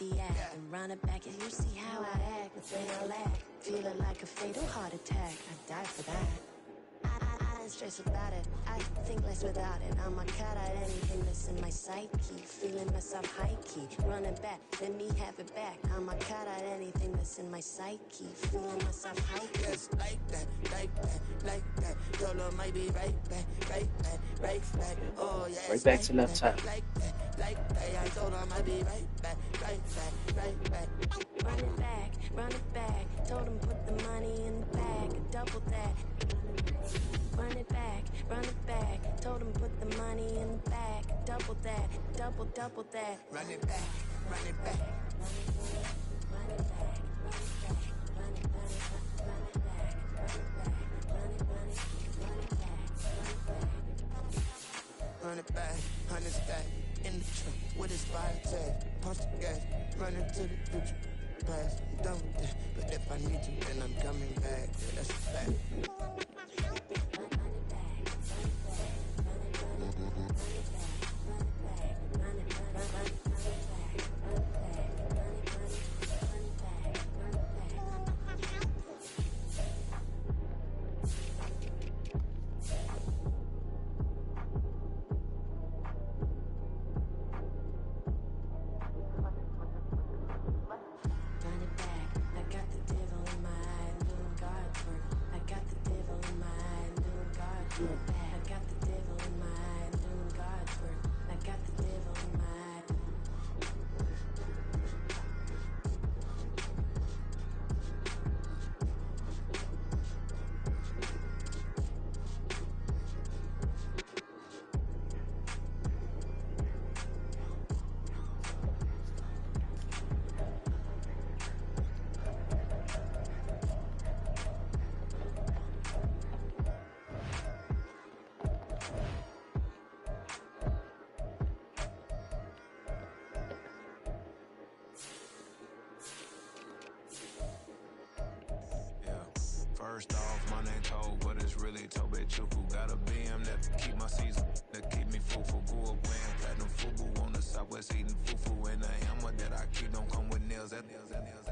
the act and run it back. And you see how I act, but then I laugh. Feeling like a fatal heart attack. I die for that. I ain't stressed about it. I think less without it. I'ma cut out anything that's in my psyche. Feeling myself high key. Running back, let me have it back. I'ma cut out anything that's in my psyche. Feeling myself high key. Yes, like that, like that, like that. Solo might be right back, right back, right back. Oh yeah, Right back to left side. like that, like that. I told I might be right back, right back, right back. Run it back, run it back. Told him put the money in the bag. Double that. Run it back, run it back. Told him put the money in the bag. Double that, double that. Run it back, run it back. Run it back, run it back, run it back, Run it back, 100 stack in the truck with his fire tag. Pump the gas, running to the future. Past, I'm done with that. But if I need you, then I'm coming back. Yeah, that's a fact. First off, my name Toad, but it's really Tobe Chuku. Got a BM that keep my season, that keep me fufu. Grew up playing platinum fubu on the southwest eating fufu. And the hammer that I keep don't come with nails.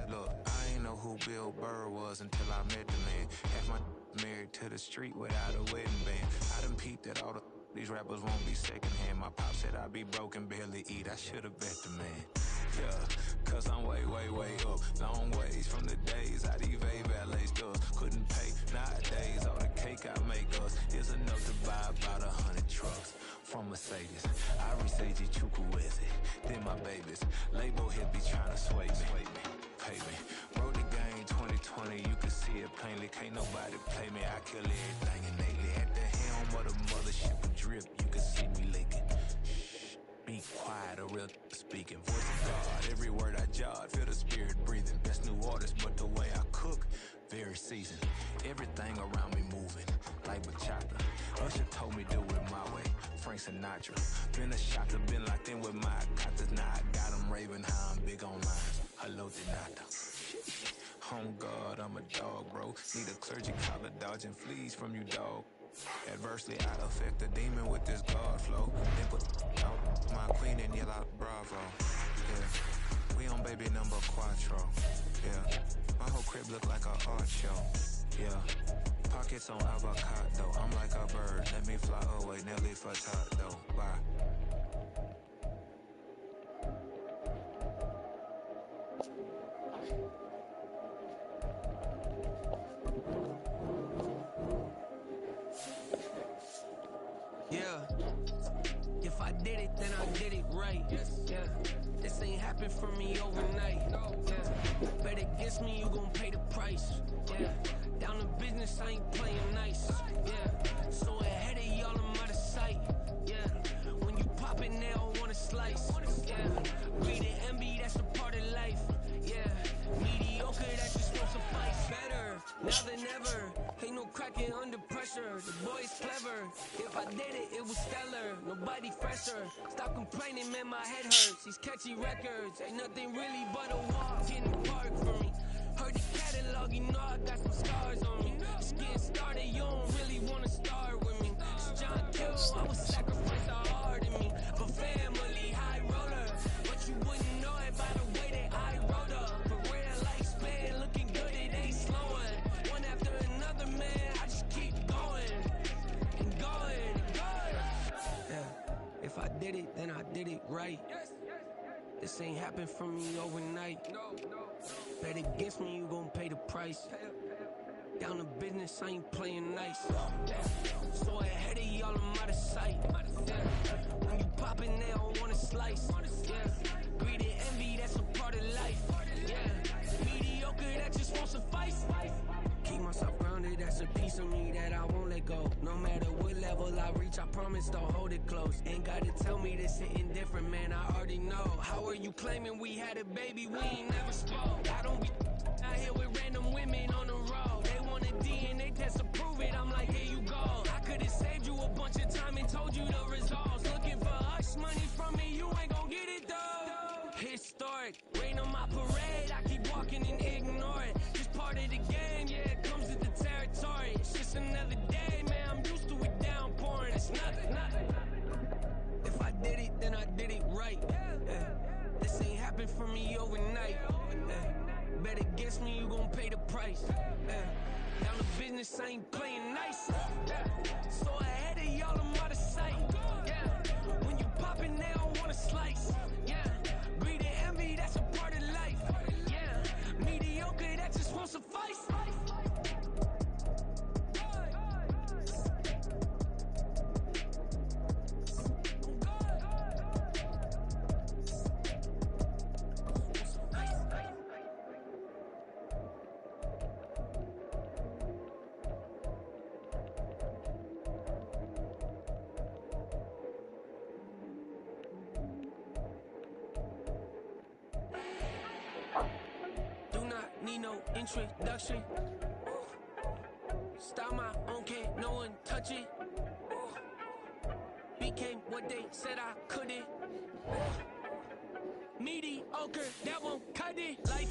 Look, I ain't know who Bill Burr was until I met the man. Half my married to the street without a wedding band. I done peeped that all these rappers won't be secondhand. My pop said I'd be broken, barely eat. I should've bet the man. Yeah, cause I'm way, way, way up. Long ways from the days I evade valet stores. Couldn't pay nowadays. All the cake I make us is enough to buy about 100 trucks. From Mercedes, I resage Chukwueze. Then my babies, label head be trying to sway me. Pay me. Wrote the game 2020, you can see it plainly. Can't nobody play me. I kill everything innately. At the helm of the mothership drip, you can see me licking. Be quiet, a real speaking. Voice of God, every word I jot. Feel the spirit breathing. Best new artist, but the way I cook, very seasoned. Everything around me moving, like bachata. Usher told me do it my way. Frank Sinatra. Been a shot, been locked in with my cotters. Now I got them raving how I'm big on lines. Hello, Denata. Home God, I'm a dog, bro. Need a clergy collar, dodging fleas from you, dog. Adversely, I'd affect the demon with this God flow. Then put out my queen and yell out bravo. Yeah, we on baby number quattro. Yeah, my whole crib look like a art show. Yeah, pockets on avocado. I'm like a bird, let me fly away. Nelly Furtado. Bye. Yeah, if I did it, then I did it right. Yeah, this ain't happened for me overnight. Yeah, bet against me, you gon' pay the price. Yeah, down to business, I ain't playing nice. Yeah, so ahead of y'all, I'm out of sight. Yeah, when you pop it, they don't wanna slice. Yeah, greed and envy, that's a part of life. Yeah, mediocre, that just won't suffice. Better now than ever. Ain't no cracking under pressure. The boy's clever. If I did it, it was stellar. Nobody fresher. Stop complaining, man, my head hurts. These catchy records ain't nothing really but a walk in the park for me. Heard the catalog, you know I got some scars on me. Just getting started, you don't really wanna start with me. It's John Kill, I would sacrifice a heart in me. For family, high roller. But you wouldn't know it by the way they This ain't happened for me overnight. Bet against me, you gon' pay the price. Down to business, I ain't playing nice. So ahead of y'all, I'm out of sight. When you poppin', they don't wanna slice. Greed and envy, that's a part of life. Mediocre, that just won't suffice. Keep myself grounded, that's a piece of me that I won't let go. No matter what level I reach, I promise don't hold it close. Ain't gotta tell me this hitting different, man, I already know. How are you claiming we had a baby, we ain't never spoke? I don't be out here with random women on the road. They want a DNA test to prove it, I'm like, here you go. I could've saved you a bunch of time and told you the results. Looking for hush money from me, you ain't gon' get it though. Historic, rain on my parade, I keep walking and ignore it. Just part of the game, yeah, it comes with the territory. It's just another day, man, I'm used to it downpouring. It's nothing. If I did it, then I did it right. This ain't happened for me overnight. Bet against me, you gon' pay the price. Down to business, I ain't playing nice. So ahead of y'all, I'm out of sight. When you poppin', they don't wanna slice. Greed and envy, that's a part of life. Mediocre, that just won't suffice. Need no introduction. Style my own, can't no one touch it. Became what they said I couldn't. Mediocre, that won't cut it. Life